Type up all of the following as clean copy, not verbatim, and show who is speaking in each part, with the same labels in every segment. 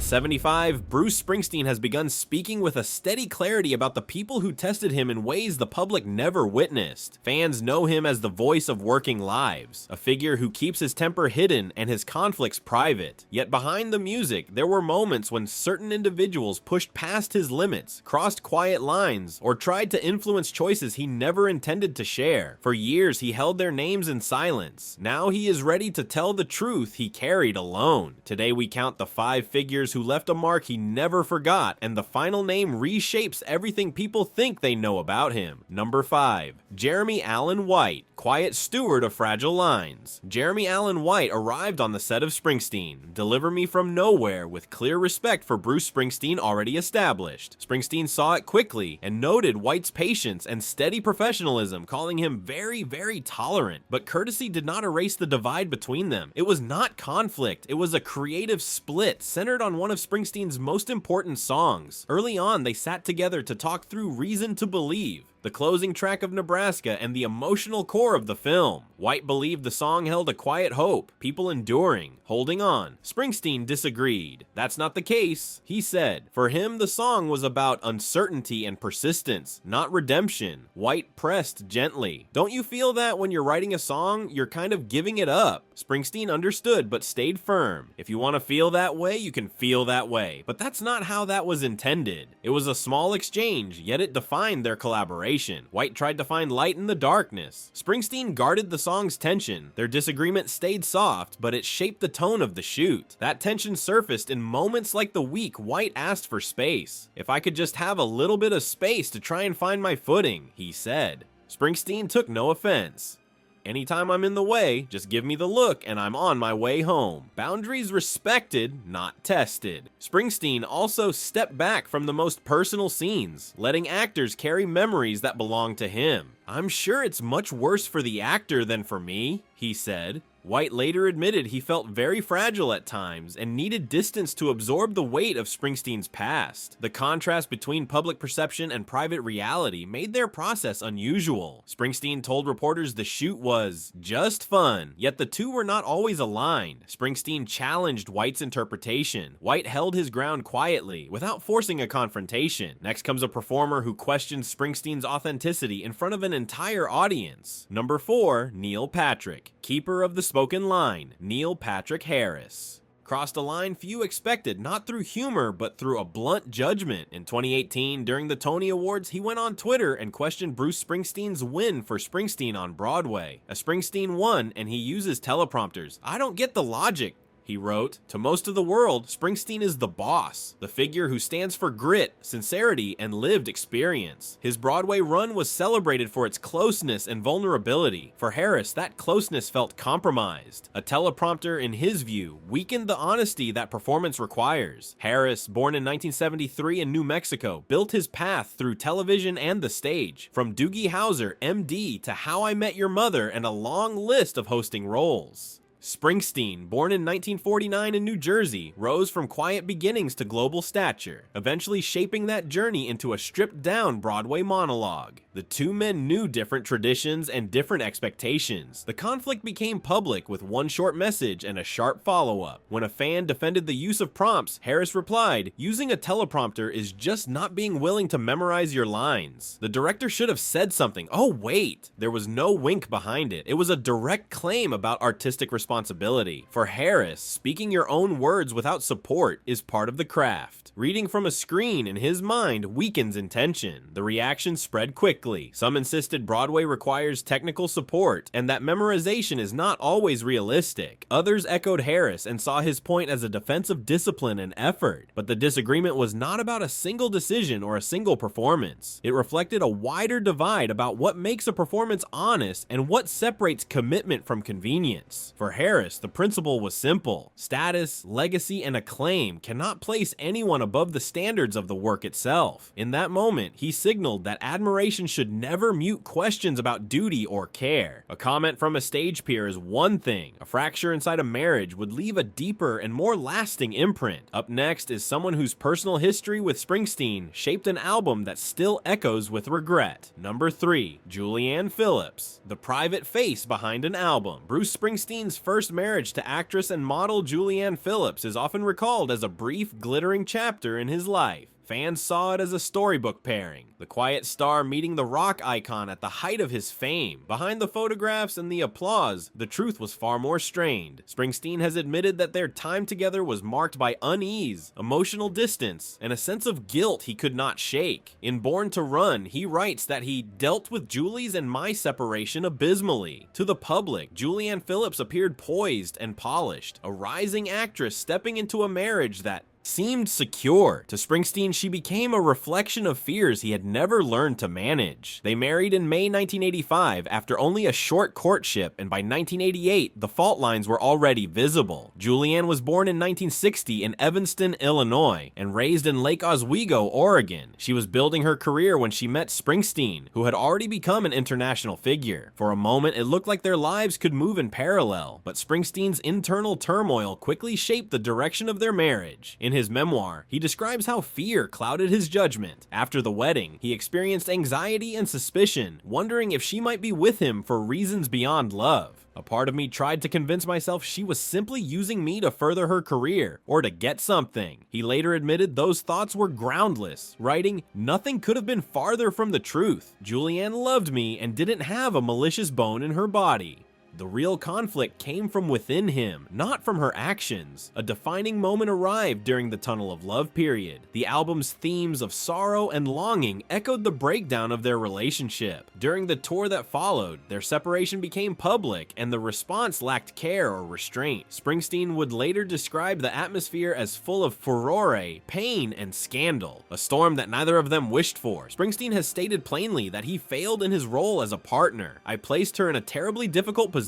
Speaker 1: At 75, Bruce Springsteen has begun speaking with a steady clarity about the people who tested him in ways the public never witnessed. Fans know him as the voice of working lives, a figure who keeps his temper hidden and his conflicts private. Yet behind the music, there were moments when certain individuals pushed past his limits, crossed quiet lines, or tried to influence choices he never intended to share. For years, he held their names in silence. Now he is ready to tell the truth he carried alone. Today we count the 5 figures who left a mark he never forgot, and the final name reshapes everything people think they know about him. Number 5. Jeremy Allen White, quiet steward of fragile lines. Jeremy Allen White arrived on the set of Springsteen, Deliver Me From Nowhere, with clear respect for Bruce Springsteen already established. Springsteen saw it quickly and noted White's patience and steady professionalism, calling him very tolerant. But courtesy did not erase the divide between them. It was not conflict, it was a creative split centered on one of Springsteen's most important songs. Early on, they sat together to talk through Reason to Believe, the closing track of Nebraska, and the emotional core of the film. White believed the song held a quiet hope, people enduring, holding on. Springsteen disagreed. That's not the case, he said. For him, the song was about uncertainty and persistence, not redemption. White pressed gently. Don't you feel that when you're writing a song, you're kind of giving it up? Springsteen understood but stayed firm. If you want to feel that way, you can feel that way. But that's not how that was intended. It was a small exchange, yet it defined their collaboration. White tried to find light in the darkness. Springsteen guarded the song's tension. Their disagreement stayed soft, but it shaped the tone of the shoot. That tension surfaced in moments like the week White asked for space. If I could just have a little bit of space to try and find my footing, he said. Springsteen took no offense. Anytime I'm in the way, just give me the look and I'm on my way home. Boundaries respected, not tested. Springsteen also stepped back from the most personal scenes, letting actors carry memories that belong to him. I'm sure it's much worse for the actor than for me, he said. White later admitted he felt very fragile at times and needed distance to absorb the weight of Springsteen's past. The contrast between public perception and private reality made their process unusual. Springsteen told reporters the shoot was just fun, yet the two were not always aligned. Springsteen challenged White's interpretation. White held his ground quietly, without forcing a confrontation. Next comes a performer who questions Springsteen's authenticity in front of an entire audience. Number 4, Neil Patrick, keeper of the spoken line. Neil Patrick Harris crossed a line few expected, not through humor, but through a blunt judgment. In 2018, during the Tony Awards, he went on Twitter and questioned Bruce Springsteen's win for Springsteen on Broadway. A Springsteen won, and he uses teleprompters. I don't get the logic, he wrote. To most of the world, Springsteen is the boss, the figure who stands for grit, sincerity, and lived experience. His Broadway run was celebrated for its closeness and vulnerability. For Harris, that closeness felt compromised. A teleprompter, in his view, weakened the honesty that performance requires. Harris, born in 1973 in New Mexico, built his path through television and the stage, from Doogie Howser, MD, to How I Met Your Mother, and a long list of hosting roles. Springsteen, born in 1949 in New Jersey, rose from quiet beginnings to global stature, eventually shaping that journey into a stripped-down Broadway monologue. The two men knew different traditions and different expectations. The conflict became public with one short message and a sharp follow-up. When a fan defended the use of prompts, Harris replied, "Using a teleprompter is just not being willing to memorize your lines. The director should have said something. Oh, wait." There was no wink behind it. It was a direct claim about artistic responsibility. For Harris, speaking your own words without support is part of the craft. Reading from a screen, in his mind, weakens intention. The reaction spread quickly. Some insisted Broadway requires technical support, and that memorization is not always realistic. Others echoed Harris and saw his point as a defense of discipline and effort. But the disagreement was not about a single decision or a single performance. It reflected a wider divide about what makes a performance honest and what separates commitment from convenience. For Harris, the principle was simple. Status, legacy, and acclaim cannot place anyone above the standards of the work itself. In that moment, he signaled that admiration should never mute questions about duty or care. A comment from a stage peer is one thing. A fracture inside a marriage would leave a deeper and more lasting imprint. Up next is someone whose personal history with Springsteen shaped an album that still echoes with regret. Number 3, Julianne Phillips, the private face behind an album. Bruce Springsteen's first first marriage to actress and model Julianne Phillips is often recalled as a brief, glittering chapter in his life. Fans saw it as a storybook pairing, the quiet star meeting the rock icon at the height of his fame. Behind the photographs and the applause, the truth was far more strained. Springsteen has admitted that their time together was marked by unease, emotional distance, and a sense of guilt he could not shake. In Born to Run, he writes that he dealt with Julie's and my separation abysmally. To the public, Julianne Phillips appeared poised and polished, a rising actress stepping into a marriage that seemed secure. To Springsteen, she became a reflection of fears he had never learned to manage. They married in May 1985 after only a short courtship, and by 1988, the fault lines were already visible. Julianne was born in 1960 in Evanston, Illinois, and raised in Lake Oswego, Oregon. She was building her career when she met Springsteen, who had already become an international figure. For a moment, it looked like their lives could move in parallel, but Springsteen's internal turmoil quickly shaped the direction of their marriage. In his memoir, he describes how fear clouded his judgment. After the wedding, he experienced anxiety and suspicion, wondering if she might be with him for reasons beyond love. A part of me tried to convince myself she was simply using me to further her career, or to get something. He later admitted those thoughts were groundless, writing, "Nothing could have been farther from the truth. Julianne loved me and didn't have a malicious bone in her body." The real conflict came from within him, not from her actions. A defining moment arrived during the Tunnel of Love period. The album's themes of sorrow and longing echoed the breakdown of their relationship. During the tour that followed, their separation became public, and the response lacked care or restraint. Springsteen would later describe the atmosphere as full of furore, pain, and scandal, a storm that neither of them wished for. Springsteen has stated plainly that he failed in his role as a partner. "I placed her in a terribly difficult position,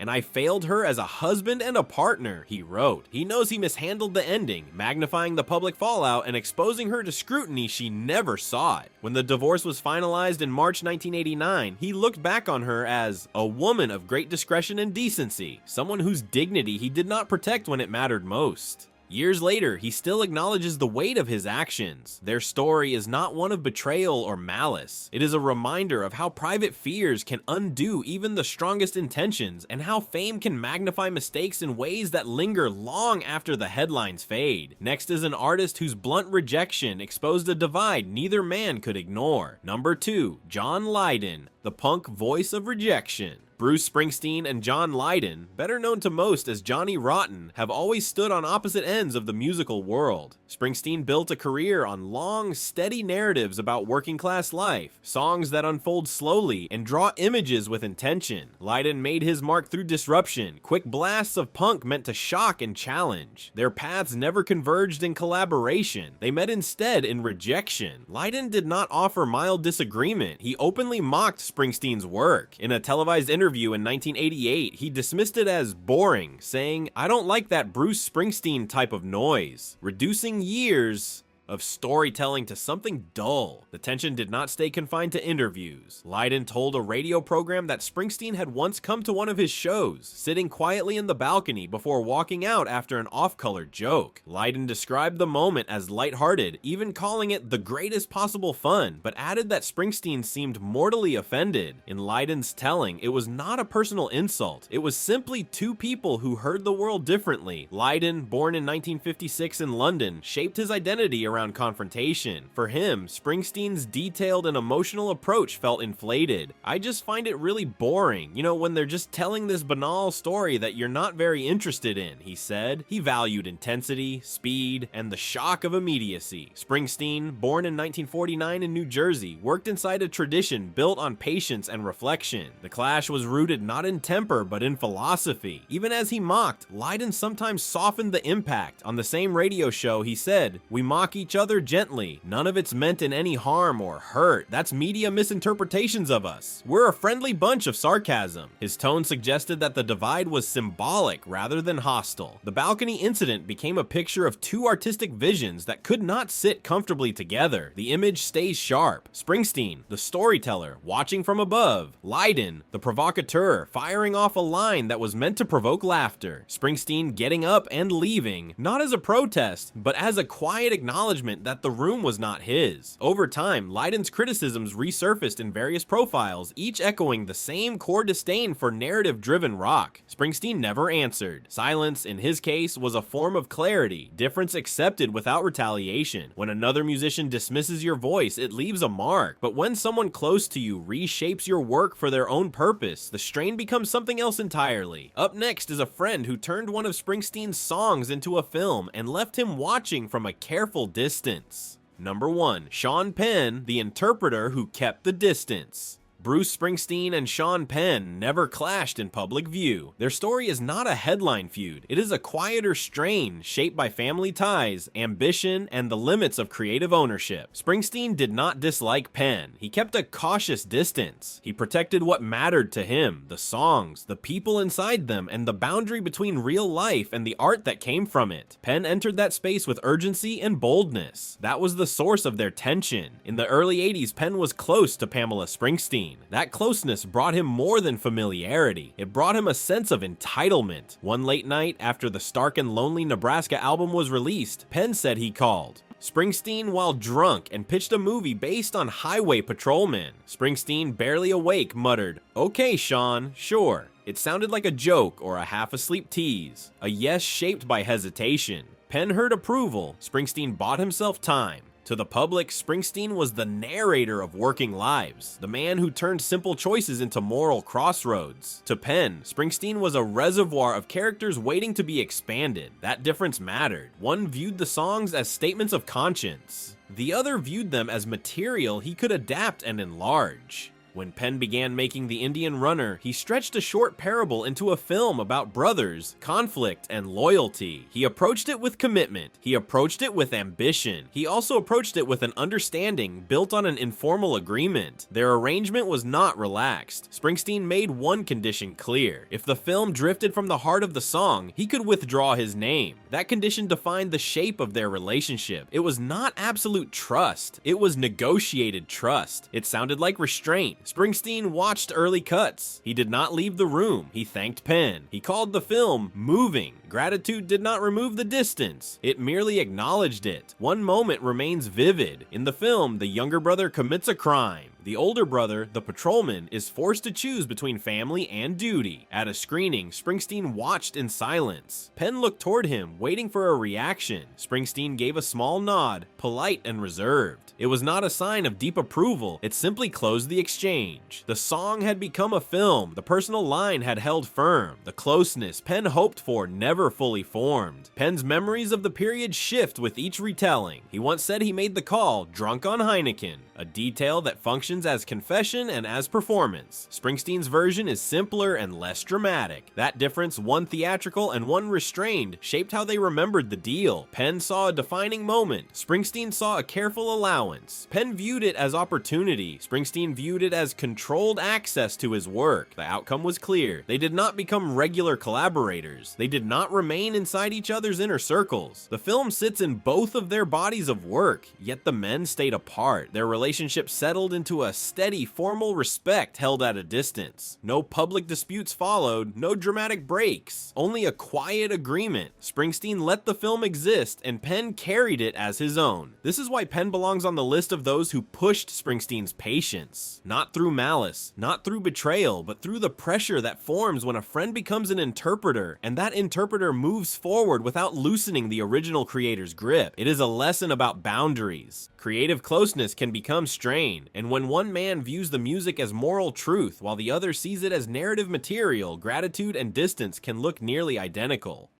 Speaker 1: and I failed her as a husband and a partner," he wrote. He knows he mishandled the ending, magnifying the public fallout and exposing her to scrutiny she never sought. When the divorce was finalized in March 1989, he looked back on her as a woman of great discretion and decency, someone whose dignity he did not protect when it mattered most. Years later, he still acknowledges the weight of his actions. Their story is not one of betrayal or malice. It is a reminder of how private fears can undo even the strongest intentions, and how fame can magnify mistakes in ways that linger long after the headlines fade. Next is an artist whose blunt rejection exposed a divide neither man could ignore. Number 2, John Lydon, the punk voice of rejection. Bruce Springsteen and John Lydon, better known to most as Johnny Rotten, have always stood on opposite ends of the musical world. Springsteen built a career on long, steady narratives about working-class life, songs that unfold slowly and draw images with intention. Lydon made his mark through disruption, quick blasts of punk meant to shock and challenge. Their paths never converged in collaboration. They met instead in rejection. Lydon did not offer mild disagreement. He openly mocked Springsteen's work. In a televised interview in 1988, he dismissed it as boring, saying, "I don't like that Bruce Springsteen type of noise," reducing years of storytelling to something dull. The tension did not stay confined to interviews. Lydon told a radio program that Springsteen had once come to one of his shows, sitting quietly in the balcony before walking out after an off-color joke. Lydon described the moment as lighthearted, even calling it the greatest possible fun, but added that Springsteen seemed mortally offended. In Lydon's telling, it was not a personal insult. It was simply two people who heard the world differently. Lydon, born in 1956 in London, shaped his identity around confrontation. For him, Springsteen's detailed and emotional approach felt inflated. "I just find it really boring, when they're just telling this banal story that you're not very interested in," he said. He valued intensity, speed, and the shock of immediacy. Springsteen, born in 1949 in New Jersey, worked inside a tradition built on patience and reflection. The clash was rooted not in temper, but in philosophy. Even as he mocked, Lydon sometimes softened the impact. On the same radio show, he said, "We mock each other gently. None of it's meant in any harm or hurt. That's media misinterpretations of us. We're a friendly bunch of sarcasm." His tone suggested that the divide was symbolic rather than hostile. The balcony incident became a picture of two artistic visions that could not sit comfortably together. The image stays sharp. Springsteen, the storyteller, watching from above. Lydon, the provocateur, firing off a line that was meant to provoke laughter. Springsteen getting up and leaving, not as a protest, but as a quiet acknowledgement acknowledgement that the room was not his. Over time, Lydon's criticisms resurfaced in various profiles, each echoing the same core disdain for narrative-driven rock. Springsteen never answered. Silence, in his case, was a form of clarity, difference accepted without retaliation. When another musician dismisses your voice, it leaves a mark. But when someone close to you reshapes your work for their own purpose, the strain becomes something else entirely. Up next is a friend who turned one of Springsteen's songs into a film and left him watching from a careful distance. Number 1. Sean Penn, the interpreter who kept the distance. Bruce Springsteen and Sean Penn never clashed in public view. Their story is not a headline feud. It is a quieter strain shaped by family ties, ambition, and the limits of creative ownership. Springsteen did not dislike Penn. He kept a cautious distance. He protected what mattered to him, the songs, the people inside them, and the boundary between real life and the art that came from it. Penn entered that space with urgency and boldness. That was the source of their tension. In the early 80s, Penn was close to Pamela Springsteen. That closeness brought him more than familiarity. It brought him a sense of entitlement. One late night, after the Stark and Lonely Nebraska album was released, Penn said he called Springsteen while drunk and pitched a movie based on highway patrolmen. Springsteen, barely awake, muttered, "Okay, Sean, sure." It sounded like a joke or a half-asleep tease, a yes shaped by hesitation. Penn heard approval. Springsteen bought himself time. To the public, Springsteen was the narrator of working lives, the man who turned simple choices into moral crossroads. To Penn, Springsteen was a reservoir of characters waiting to be expanded. That difference mattered. One viewed the songs as statements of conscience. The other viewed them as material he could adapt and enlarge. When Penn began making The Indian Runner, he stretched a short parable into a film about brothers, conflict, and loyalty. He approached it with commitment. He approached it with ambition. He also approached it with an understanding built on an informal agreement. Their arrangement was not relaxed. Springsteen made one condition clear. If the film drifted from the heart of the song, he could withdraw his name. That condition defined the shape of their relationship. It was not absolute trust. It was negotiated trust. It sounded like restraint. Springsteen watched early cuts. He did not leave the room. He thanked Penn. He called the film moving. Gratitude did not remove the distance. It merely acknowledged it. One moment remains vivid. In the film, the younger brother commits a crime. The older brother, the patrolman, is forced to choose between family and duty. At a screening, Springsteen watched in silence. Penn looked toward him, waiting for a reaction. Springsteen gave a small nod, polite and reserved. It was not a sign of deep approval, it simply closed the exchange. The song had become a film, the personal line had held firm. The closeness Penn hoped for never fully formed. Penn's memories of the period shift with each retelling. He once said he made the call drunk on Heineken, a detail that functions as confession and as performance. Springsteen's version is simpler and less dramatic. That difference, one theatrical and one restrained, shaped how they remembered the deal. Penn saw a defining moment. Springsteen saw a careful allowance. Penn viewed it as opportunity. Springsteen viewed it as controlled access to his work. The outcome was clear. They did not become regular collaborators. They did not remain inside each other's inner circles. The film sits in both of their bodies of work, yet the men stayed apart. Their relationship settled into a steady, formal respect held at a distance. No public disputes followed, no dramatic breaks, only a quiet agreement. Springsteen let the film exist, and Penn carried it as his own. This is why Penn belongs on the list of those who pushed Springsteen's patience. Not through malice, not through betrayal, but through the pressure that forms when a friend becomes an interpreter, and that interpreter moves forward without loosening the original creator's grip. It is a lesson about boundaries. Creative closeness can become strain, and when one man views the music as moral truth while the other sees it as narrative material, gratitude and distance can look nearly identical.